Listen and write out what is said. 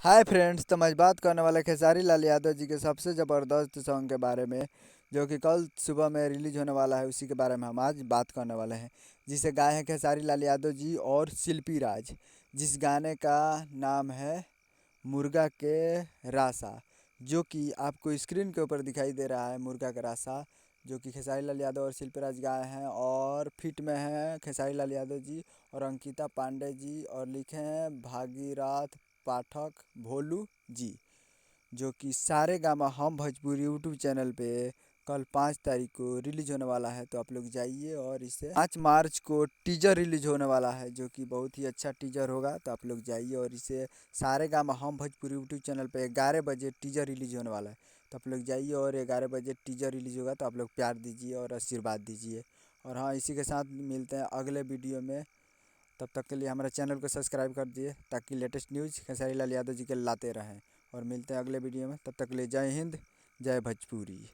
Hi friends, तो मैं बात करने वाला खेसारी लाल यादव जी के सबसे ज़बरदस्त सॉन्ग के बारे में, जो कि कल सुबह में रिलीज होने वाला है। उसी के बारे में हम आज बात करने वाले हैं, जिसे गाए हैं खेसारी लाल यादव जी और शिल्पी राज। जिस गाने का नाम है मुर्गा के रासा, जो कि आपको स्क्रीन के ऊपर दिखाई दे रहा है। मुर्गा का रासा जो कि खेसारी लाल यादव और शिल्पी राज गाए हैं, और फिट में हैं खेसारी लाल यादव जी और अंकिता पांडे जी, और लिखे हैं भागीरथ पाठक भोलू जी। जो कि सारे गामा हम भोजपुरी यूट्यूब चैनल पे कल 5 तारीख को रिलीज होने वाला है। तो आप लोग जाइए, और इसे 5 मार्च को टीजर रिलीज होने वाला है, जो कि बहुत ही अच्छा टीजर होगा। तो आप लोग जाइए, और इसे सारे गामा हम भोजपुरी यूट्यूब चैनल पे 11 बजे टीजर रिलीज होने वाला है। तो आप लोग जाइए, और 11 बजे टीजर रिलीज होगा। तो आप लोग प्यार दीजिए और आशीर्वाद दीजिए। और हाँ, इसी के साथ मिलते हैं अगले वीडियो में। तब तक के लिए हमारे चैनल को सब्सक्राइब कर दिए, ताकि लेटेस्ट न्यूज़ खेसारी लाल यादव जी के लाते रहें। और मिलते हैं अगले वीडियो में। तब तक के लिए जय हिंद, जय भोजपुरी।